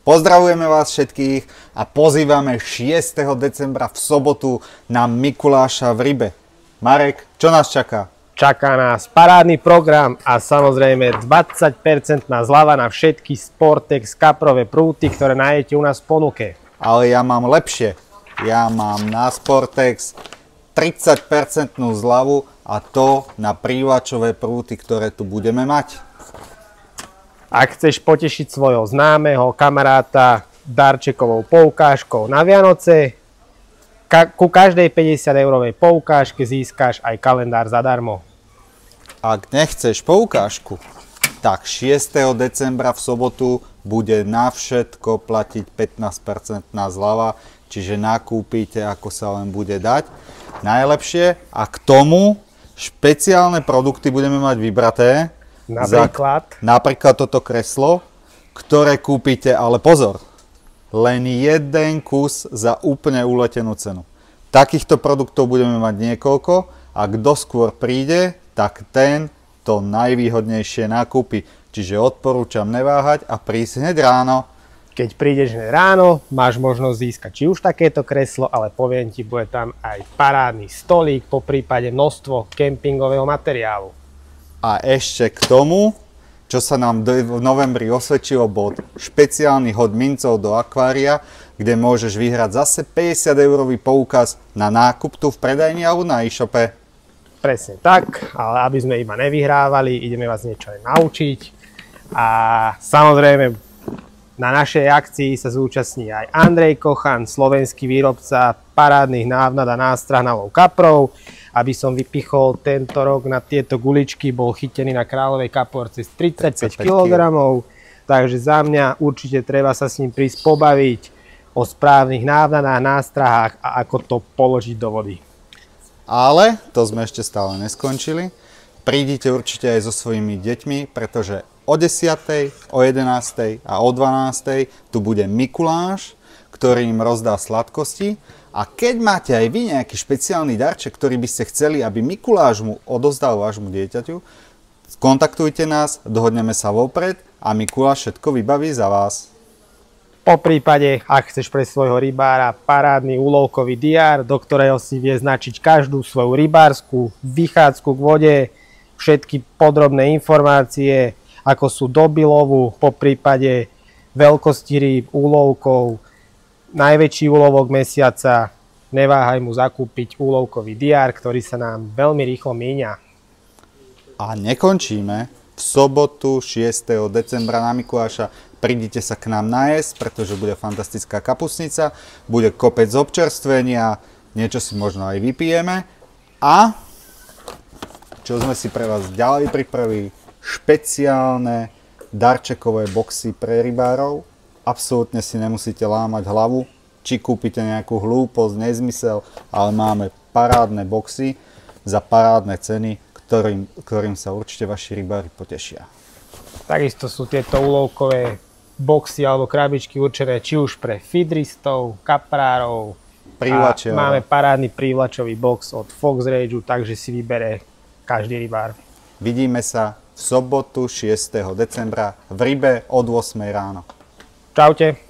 Pozdravujeme vás všetkých a pozývame 6. decembra v sobotu na Mikuláša v Ribe. Marek, čo nás čaká? Čaká nás parádny program a samozrejme 20% zľava na všetky Sportex kaprové prúty, ktoré nájdete u nás v ponuke. Ale ja mám lepšie. Ja mám na Sportex 30% zľavu a to na prívačové prúty, ktoré tu budeme mať. Ak chceš potešiť svojho známeho kamaráta darčekovou poukážkou na Vianoce, ku každej 50-eurovej poukážke získaš aj kalendár zadarmo. Ak nechceš poukážku, tak 6. decembra v sobotu bude na všetko platiť 15% zľava, čiže nakúpite, ako sa len bude dať. Najlepšie a k tomu špeciálne produkty budeme mať vybraté. Napríklad toto kreslo, ktoré kúpite, ale pozor, len jeden kus za úplne uletenú cenu. Takýchto produktov budeme mať niekoľko a kto skôr príde, tak ten to najvýhodnejšie nakúpi. Čiže odporúčam neváhať a prísť hneď ráno. Keď prídeš hneď ráno, máš možnosť získať či už takéto kreslo, ale poviem ti, bude tam aj parádny stolík, po prípade množstvo kempingového materiálu. A ešte k tomu, čo sa nám v novembri osvedčilo, bol špeciálny hod mincov do akvária, kde môžeš vyhrať zase 50-eurový poukaz na nákup tu v predajni alebo na e-shope. Presne tak, ale aby sme iba nevyhrávali, ideme vás niečo aj naučiť. A samozrejme, na našej akcii sa zúčastní aj Andrej Kochan, slovenský výrobca parádnych návnad a nástrah na lov kaprov. Aby som vypichol, tento rok na tieto guličky bol chytený na kráľovej kaporce z 35 kg. Takže za mňa určite treba sa s ním prísť pobaviť o správnych návnadách, nástrahách a ako to položiť do vody. Ale to sme ešte stále neskončili. Prídite určite aj so svojimi deťmi, pretože o 10., o 11. a o 12. tu bude Mikuláš, ktorý im rozdá sladkosti. A keď máte aj vy nejaký špeciálny darček, ktorý by ste chceli, aby Mikuláš mu odozdal vášmu dieťaťu, kontaktujte nás, dohodneme sa vopred a Mikuláš všetko vybaví za vás. Po prípade, ak chceš pre svojho rybára parádny úlovkový diár, do ktorého si vie značiť každú svoju rybárskú vychádzku k vode, všetky podrobné informácie, ako sú doby lovu, po prípade veľkosti rýb, úlovkov, najväčší úlovok mesiaca, neváhaj mu zakúpiť úlovkový diár, ktorý sa nám veľmi rýchlo míňa. A nekončíme. V sobotu 6. decembra na Mikuláša prídite sa k nám najesť, pretože bude fantastická kapustnica, bude kopec občerstvenia, niečo si možno aj vypijeme. A čo sme si pre vás ďalej pripravili, špeciálne darčekové boxy pre rybárov. Absolútne si nemusíte lámať hlavu, či kúpite nejakú hlúposť, nezmysel, ale máme parádne boxy za parádne ceny, ktorým sa určite vaši rybári potešia. Takisto sú tieto úlovkové boxy alebo krabičky určené či už pre feederistov, kaprárov. Prívlačiarov. Máme parádny prívlačový box od Fox Rageu, takže si vybere každý rybár. Vidíme sa v sobotu 6. decembra v Ribe od 8 ráno. Čaute.